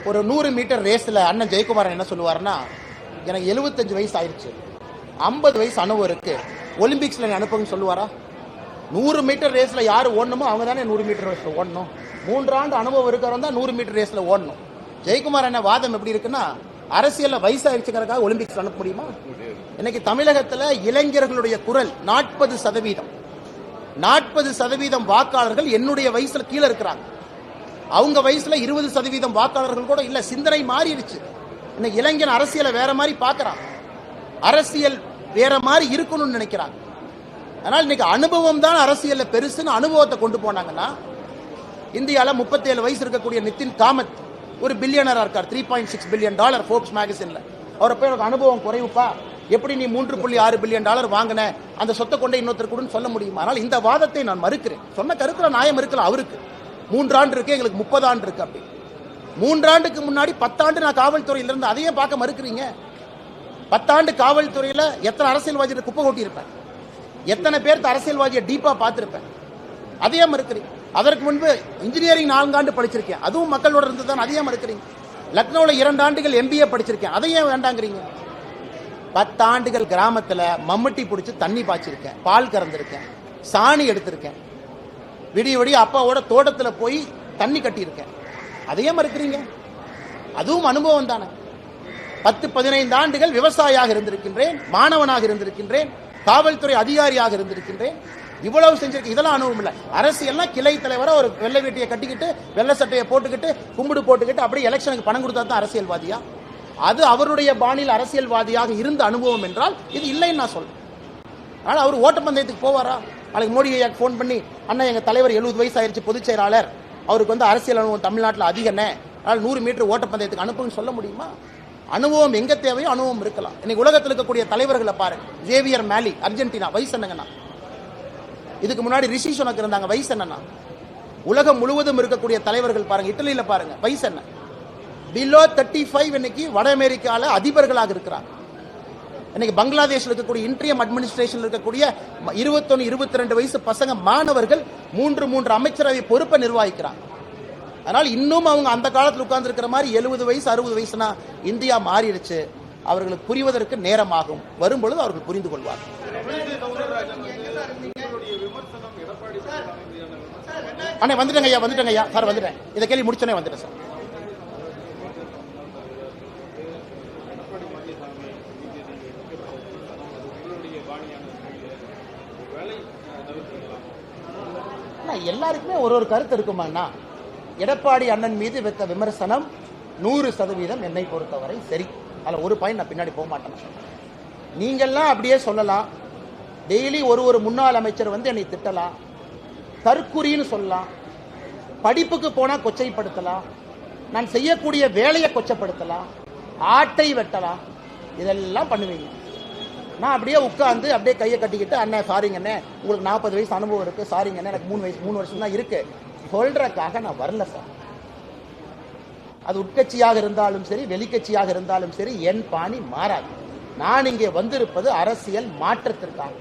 ஒரு 100 மீட்டர் ரேஸில் அண்ணன் ஜெயக்குமாரன் என்ன சொல்லுவார்னா, எனக்கு 75 வயசு ஆயிடுச்சு, 50 வயசு அனுபவம் இருக்கு, ஒலிம்பிக்ஸில் நீ அனுப்புங்கன்னு சொல்லுவாரா? 100 மீட்டர் ரேஸில் யார் ஓடணுமோ அவங்க தானே 100 மீட்டர் ரேஸில் ஓடணும். 3 ஆண்டு அனுபவம் இருக்கிறவங்க தான் 100 மீட்டர் ரேஸில் ஓடணும். ஜெயக்குமார் என்ன வாதம் எப்படி இருக்குன்னா, அரசியலில் வயசாயிருச்சுங்கிறதுக்காக ஒலிம்பிக்ஸ் அனுப்ப முடியுமா? இன்னைக்கு தமிழகத்தில் இளைஞர்களுடைய குரல் 40%. 40% வாக்காளர்கள் என்னுடைய வயசுல கீழே இருக்கிறாங்க. அவங்க வயசுல 20% வாக்காளர்கள் கூட இல்ல. சிந்தனை மாறிடுச்சு. இன்னைக்கு இளைஞன் அரசியலை வேற மாதிரி பார்க்கறான். அரசியல் வேற மாதிரி இருக்கணும்னு நினைக்கிறாங்க. அதனால இன்னைக்கு அனுபவம் தான் அரசியல்ல பெருசுன்னு அனுபவத்தை கொண்டு போனாங்கன்னா, இந்தியாவில் 37 வயசு இருக்கக்கூடிய நிதின் காமத் ஒரு பில்லியனரா இருக்கார். $3.6 பில்லியன் ஃபோர்ப்ஸ் மேகசின்ல. அவரை போய் எனக்கு அனுபவம் குறைவுப்பா, எப்படி நீ $3.6 பில்லியன் வாங்கின, அந்த சொத்தை கொண்டே இன்னொருத்தர் கூட சொல்ல முடியுமா? ஆனால் இந்த வாதத்தை நான் மறுக்கிறேன். சொன்ன கருத்துல நியாயம் இருக்கலாம். அவருக்கு 3 ஆண்டு இருக்கு, எங்களுக்கு 30 ஆண்டு இருக்கு. அப்படி 3 ஆண்டுக்கு முன்னாடி 10 ஆண்டு நான் காவல்துறையில இருந்து, அதையே பார்க்க மறுக்கிறீங்க. 10 ஆண்டு காவல்துறையில எத்தனை அரசியல்வாதியை குப்பை கொட்டி இருப்பேன், எத்தனை பேருக்கு அரசியல்வாதியை டீப்பா பார்த்திருப்பேன், அதையே மறுக்கிறீங்க. அதற்கு முன்பு இன்ஜினியரிங் 4 ஆண்டு படிச்சிருக்கேன், அதுவும் மக்களோட இருந்து தான், அதையே மறுக்கிறீங்க. லக்னோவில் 2 ஆண்டுகள் MBA படிச்சிருக்கேன், அதையே வேண்டாங்கிறீங்க. 10 ஆண்டுகள் கிராமத்தில் மம்மட்டி பிடிச்சி தண்ணி பாய்ச்சிருக்கேன், பால் கறந்திருக்கேன், சாணி எடுத்திருக்கேன், விடிய விடிய அப்பாவோட தோட்டத்தில் போய் தண்ணி கட்டியிருக்கேன், அதையே மறுக்கிறீங்க. அதுவும் அனுபவம் தானே. 10-15 ஆண்டுகள் விவசாயியாக இருந்திருக்கின்றேன், மாணவனாக இருந்திருக்கின்றேன், காவல்துறை அதிகாரியாக இருந்திருக்கின்றேன். இவ்வளவு செஞ்சிருக்க, இதெல்லாம் அனுபவம் இல்லை. அரசியல்னா கிளை தலைவராக ஒரு வெள்ளை வேட்டியை கட்டிக்கிட்டு வெள்ளை சட்டையை போட்டுக்கிட்டு கும்பிடு போட்டுக்கிட்டு அப்படியே எலெக்ஷனுக்கு பணம் கொடுத்தா தான் அரசியல்வாதியா? அது அவருடைய பாணியில் அரசியல்வாதியாக இருந்த அனுபவம் என்றால் இது இல்லைன்னு நான் சொல்றேன். ஆனால் அவர் ஓட்டப்பந்தயத்துக்கு போவாரா? நாளைக்கு மோடி ஐயாக்கு ஃபோன் பண்ணி, அண்ணா எங்க தலைவர் 70 வயசு ஆயிடுச்சு, பொதுச் செயலாளர், அவருக்கு வந்து அரசியல் அனுபவம் தமிழ்நாட்டில் அதிகண்ணே, அதனால் 100 மீட்டர் ஓட்டப்பந்தயத்துக்கு அனுப்புன்னு சொல்ல முடியுமா? அனுபவம் எங்க தேவையோ அனுபவம் இருக்கலாம். இன்னைக்கு உலகத்தில் இருக்கக்கூடிய தலைவர்களை பாருங்க. ஜேவியர் மேலி, அர்ஜென்டினா, வயசு என்னங்கண்ணா? இதுக்கு முன்னாடி ரிஷி சுனக் இருந்தாங்க, வயசு என்னன்னா? உலகம் முழுவதும் இருக்கக்கூடிய தலைவர்கள் பாருங்க. இட்டலியில பாருங்க, வயசு என்ன? பிலோ 35 இன்னைக்கு வட அமெரிக்கால அதிபர்களாக இருக்கிறாங்க. இன்னைக்கு பங்களாதேஷில் இருக்கக்கூடிய இன்ட்ரியம் அட்மினிஸ்ட்ரேஷன் இருக்கக்கூடிய 21-22 வயசு பசங்க மாணவர்கள் 3 அமைச்சரவை பொறுப்பை நிர்வகிக்கிறாங்க. அதனால் இன்னும் அவங்க அந்த காலத்தில் உட்கார்ந்து இருக்கிற மாதிரி 70 வயசு 60 வயசுனா இந்தியா மாறிடுச்சு. அவர்களுக்கு புரிவதற்கு நேரமாகும். வரும்பொழுது அவர்கள் புரிந்து கொள்வார்கள். அண்ணே வந்துட்டேங்க ஐயா சார், வந்துட்டேன். இதை கேள்வி முடிச்சோன்னே வந்துட்டேன் சார். எல்லாருக்குமே ஒரு கருத்து இருக்குமாண்ணா. எடப்பாடி அண்ணன் மீது வைத்த விமர்சனம் 100% என்னை பொறுத்தவரை சரி. அதில் ஒரு பாயிண்ட் நான் பின்னாடி போக மாட்டேன். நீங்கள்லாம் அப்படியே சொல்லலாம். டெய்லி ஒரு முன்னாள் அமைச்சர் வந்து என்னை திட்டலாம், தற்குறின்னு சொல்லலாம், படிப்புக்கு போனால் கொச்சைப்படுத்தலாம், நான் செய்யக்கூடிய வேலையை கொச்சப்படுத்தலாம், ஆட்டை வெட்டலாம், இதெல்லாம் பண்ணுவீங்க. நான் அப்படியே உட்காந்து அப்படியே கையை கட்டிக்கிட்டு, அண்ணன் சாரிங்க அண்ணே, உங்களுக்கு 40 வயசு அனுபவம் இருக்கு, சாரிங்க அண்ணே எனக்கு 3 வருஷம் தான் இருக்கு சொல்றதுக்காக நான் வரல சார். அது உட்கட்சியாக இருந்தாலும் சரி, வெளிக்கட்சியாக இருந்தாலும் சரி, என் பாணி மாறாது. நான் இங்கே வந்திருப்பது அரசியல் மாற்றத்திற்காக.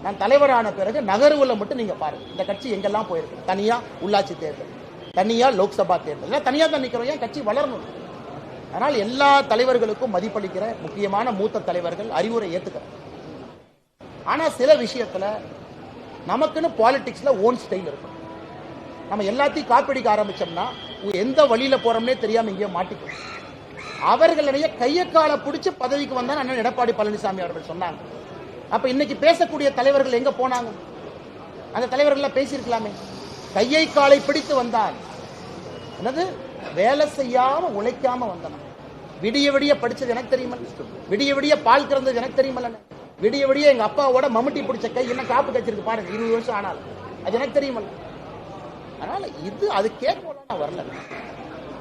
நான் தலைவரான பிறகு நகர்வுல மட்டும் நீங்க பாருங்க, இந்த கட்சி எங்கெல்லாம் போயிருக்கு. தனியா உள்ளாட்சி தேர்தல், தனியா லோக்சபா தேர்தல், தனியா தான் நிக்கிறோம். ஏன் கட்சி வளரணும். அதனால் எல்லா தலைவர்களுக்கும் மதிப்பளிக்கிற முக்கியமான மூத்த தலைவர்கள் அறிவுரை ஏத்துக்கிறேன். ஆனா சில விஷயத்துல நமக்குன்னு பாலிடிக்ஸ்ல ஓன் ஸ்டைல் இருக்கும். நம்ம எல்லாத்தையும் காப்பிடிக்க ஆரம்பிச்சோம்னா எந்த வழியில போறோம்னே தெரியாம இங்கே மாட்டிக்கும். அவர்களுடைய கையக்கால பிடிச்சு பதவிக்கு வந்தா அண்ணன் எடப்பாடி பழனிசாமி அவர்கள் சொன்னாங்க. அப்ப இன்னைக்கு பேசக்கூடிய தலைவர்கள் எங்க போனாங்க? அந்த தலைவர்கள் பேசியிருக்கலாமே. கையை காலை பிடித்து வந்தால் என்னது, வேலை செய்யாம உழைக்காம வந்தன. விடிய விடிய படிச்சது எனக்கு தெரியுமல்ல, விடிய விடிய பால் கறந்தது எனக்கு தெரியுமல்ல, விடிய விடிய எங்க அப்பாவோட மம்முட்டி பிடிச்ச கை என்ன காப்பு கச்சிருக்கு பாருங்க, 20 வருஷம் ஆனாலும் அது எனக்கு தெரியுமல்ல. அதனால இது அது கேட்க வரல.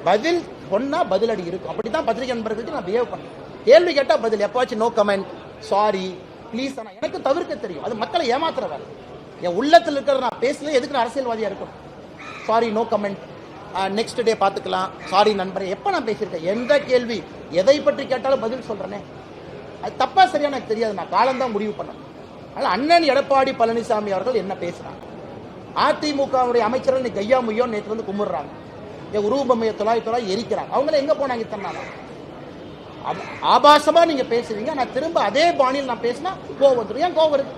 பதில் சொன்னா பதிலடி இருக்கும். அப்படித்தான் பத்திரிகை நண்பர்களுக்கு நான் பிஹேவ் பண்ணேன். கேள்வி கேட்டா பதில், எப்பாச்சும் நோ கமெண்ட், சாரி, ப்ளீஸ். எனக்கு தவிர்க்க தெரியும். அது மக்களை ஏமாத்துற வேலை. என் உள்ளத்தில் இருக்கிறத நான் பேசல, எதுக்கு நான் அரசியல்வாதியா இருக்கணும்? Sorry, no comment, next day பார்த்துக்கலாம், சாரி நண்பரே. எப்போ நான் பேசியிருக்கேன்? எந்த கேள்வி எதை பற்றி கேட்டாலும் பதில் சொல்றேனே. அது தப்பா சரியா எனக்கு தெரியாது. நான் காலம்தான் முடிவு பண்ணேன். அதனால் அண்ணன் எடப்பாடி பழனிசாமி அவர்கள் என்ன பேசுறாங்க, அதிமுகவுடைய அமைச்சர்கள் நீ கையா முய்யோ நேற்று வந்து கும்பிடுறாங்க. என் உருவ பொம்மையை தொலாய் எரிக்கிறாங்க. அவங்கள எங்க போனாங்க இத்தனை நாளா? ஆபாசமா நீங்க பேசுவீங்க, நான் திரும்ப அதே பாணியில் நான் பேசினா கோவம் வந்துடும். ஏன் கோவம் வருது?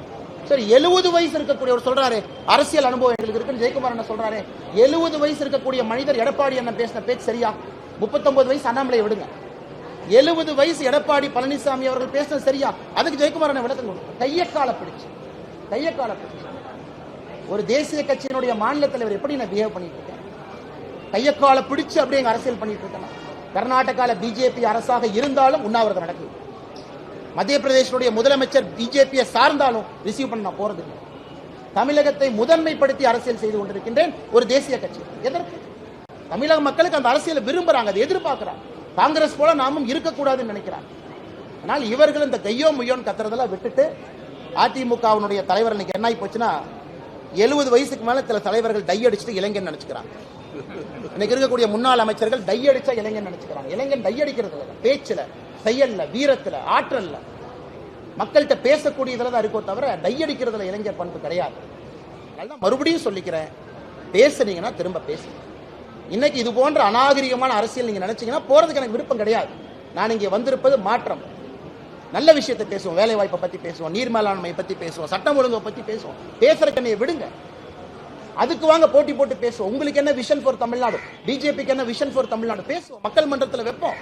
சரி, 70 வயசு இருக்கக்கூடியவர் சொல்றாரு அரசியல் அனுபவம் எங்களுக்கு இருக்குன்னு ஜெயக்குமார் என்ன சொல்றாரு. 70 வயசு இருக்கக்கூடிய மனிதர் எடப்பாடி என்ன பேசின பேச்சு சரியா? 39 வயசு அண்ணாமலை விடுங்க, 70 வயசு எடப்பாடி பழனிசாமி அவர்கள் பேசினது சரியா? அதுக்கு ஜெயக்குமார் என்ன விளக்கம் கொடுக்கும்? கையக்கால பிடிச்சு ஒரு தேசிய கட்சியினுடைய மாநில தலைவர் எப்படி நான் பிஹேவ் பண்ணிட்டு இருக்கேன்? கையக்கால பிடிச்சு அப்படியே எங்க அரசியல் பண்ணிட்டு இருக்கேன். கர்நாடகால பிஜேபி அரசாக இருந்தாலும் உண்ணாவிரதம் நடக்குது. மத்திய பிரதேசனுடைய முதலமைச்சர் பிஜேபியை சார்ந்தாலும் ரிசீவ் பண்ண நான் போறது இல்லை. தமிழகத்தை முதன்மைப்படுத்தி அரசியல் செய்து கொண்டிருக்கின்றேன் ஒரு தேசிய கட்சி. எதற்கு? தமிழக மக்களுக்கு அந்த அரசியலை விரும்புறாங்க, அதை எதிர்பார்க்கிறாங்க. காங்கிரஸ் போல நாமும் இருக்கக்கூடாதுன்னு நினைக்கிறாங்க. ஆனால் இவர்கள் இந்த கையோ முய்யோன்னு கத்துறதெல்லாம் விட்டுட்டு அதிமுகவினுடைய தலைவர் இன்னைக்கு என்ன ஆகி போச்சுன்னா 70 வயசுக்கு மேல சில தலைவர்கள் டை அடிச்சுட்டு இளைஞன் நினைச்சுக்கிறாங்க. இன்னைக்கு இருக்கக்கூடிய முன்னாள் அமைச்சர்கள் டை அடிச்சா இளைஞன் நினைச்சுக்கிறாங்க. இளைஞன் டை அடிக்கிறது இல்லை, பேச்சுல, செயல்ல, வீரத்துல, ஆற்றல்ல, மக்கள்கிட்ட பேசக்கூடியதுல தான் இருக்கோ தவிர டை அடிக்கிறதுல இளைஞர் பண்பு கிடையாது. அதனால மறுபடியும் சொல்லிக்கிறேன், பேசுனீங்கன்னா திரும்ப பேசுங்க. இன்னைக்கு இது போன்ற அநாகரிகமான அரசியல் நீங்க நினைச்சீங்கன்னா போறதுக்கு எனக்கு விருப்பம் கிடையாது. நான் இங்கே வந்திருப்பது மாற்றம். நல்ல விஷயத்தை பேசுவோம், வேலை வாய்ப்பை பத்தி பேசுவோம், நீர் மேலாண்மையை பத்தி பேசுவோம், சட்டம் ஒழுங்கை பத்தி பேசுவோம். பேசுறதுக்கு என்னைய விடுங்க, அதுக்கு வாங்க போட்டி போட்டு பேசுவோம். உங்களுக்கு என்ன விஷன் ஃபார் தமிழ்நாடு, பிஜேபிக்கு என்ன விஷன் ஃபார் தமிழ்நாடு பேசுவோம், மக்கள் மன்றத்தில் வைப்போம்.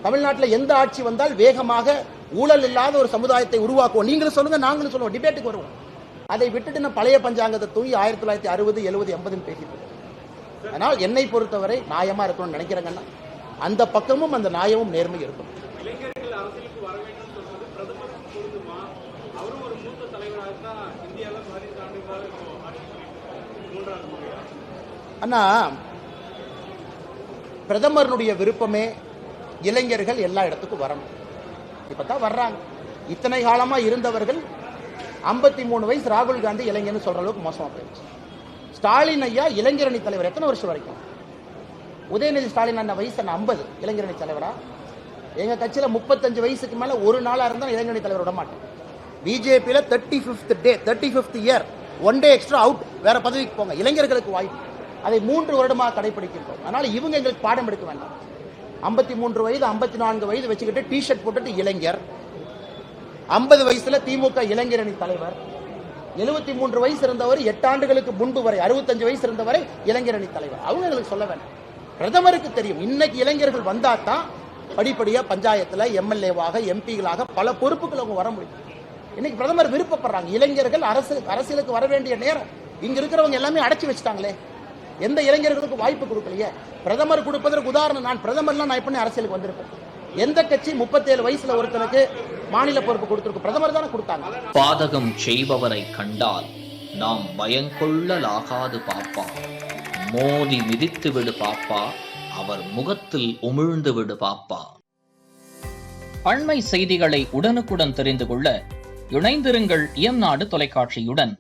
தமிழ்நாட்டில் எந்த ஆட்சி வந்தால் வேகமாக ஊழல் இல்லாத ஒரு சமுதாயத்தை உருவாக்குவோம். நீங்களும் சொல்லுங்க, நாங்களும் சொல்லுவோம், டிபேட்டுக்கு வருவோம். அதை விட்டுட்டு நான் பழைய பஞ்சாங்கத்தை தூங்கி 1960, 70, 80 பேசிட்டு. அதனால் என்னை பொறுத்தவரை நியாயமா இருக்கணும்னு நினைக்கிறேங்கன்னா அந்த பக்கமும் அந்த நியாயமும் நேர்மை இருக்கும். அண்ணா, பிரதமருடைய விருப்பமே இளைஞர்கள் எல்லா இடத்துக்கும் வரணும். இப்பதான் வர்றாங்க. இத்தனை காலமா இருந்தவர்கள் 53 வயசு ராகுல் காந்தி இளைஞர்னு சொல்ற அளவுக்கு மோசமா போயிடுச்சு. ஸ்டாலின் ஐயா இளைஞரணி தலைவர் எத்தனை வருஷம் வரைக்கும்? உதயநிதி ஸ்டாலின் அண்ணா வயசு 50, இளைஞரணி தலைவரா? எங்க கட்சியில 35 வயசுக்கு மேல ஒரு நாளா இருந்தா இளைஞரணி தலைவர் விட மாட்டேன். பிஜேபியில 35th year 1 day extra out, வேற பதவிக்கு போங்க. இளைஞர்களுக்கு வாய்ப்பு, அதை 3 வருடமாக கடைபிடிக்கின்றோம். அதனால இவங்க எங்களுக்கு பாடம் எடுக்க வேண்டாம். 53 வயது 54 வயது வச்சுக்கிட்டு டிஷர்ட் போட்டுட்டு இளைஞர், 50 வயசுல திமுக இளைஞரணி தலைவர், 73 வயசு இருந்தவர் 8 ஆண்டுகளுக்கு முன்பு வரை 65 வயசு இருந்தவரை இளைஞரணி தலைவர். அவங்க எங்களுக்கு சொல்ல வேண்டாம். பிரதமருக்கு தெரியும் இன்னைக்கு இளைஞர்கள் வந்தா தான் படிப்படியா பஞ்சாயத்துல எம்எல்ஏவாக, எம்பிகளாக பல பொறுப்புகள் அவங்க வர முடியும். இன்னைக்கு பிரதமர் விருப்பப்படுறாங்க. இளைஞர்கள் அரசியலுக்கு வர வேண்டிய நேரம். இங்க இருக்கிறவங்க எல்லாமே அடைச்சி வச்சுட்டாங்களே, எந்த இளைஞர்களுக்கு வாய்ப்பு கொடுக்கலையே. பிரதமர் கொடுப்பதற்கு உதாரணம், நான் பிரதமர்லாம் நான் எப்படி அரசியலுக்கு வந்திருப்பேன்? எந்த கட்சி 37 வயசுல ஒருத்தனுக்கு மாநில பொறுப்பு கொடுத்திருக்கு? பிரதமர் தானே கொடுத்தாங்க. பாதகம் செய்பவரை கண்டால் நாம் பயங்கொள்ளலாகாது பாப்பா, மோதி மிதித்து விடு பாப்பா, அவர் முகத்தில் உமிழ்ந்து விடு பாப்பா. அண்மை செய்திகளை உடனுக்குடன் தெரிந்து கொள்ள இணைந்திருங்கள் இயம்நாடு தொலைக்காட்சியுடன்.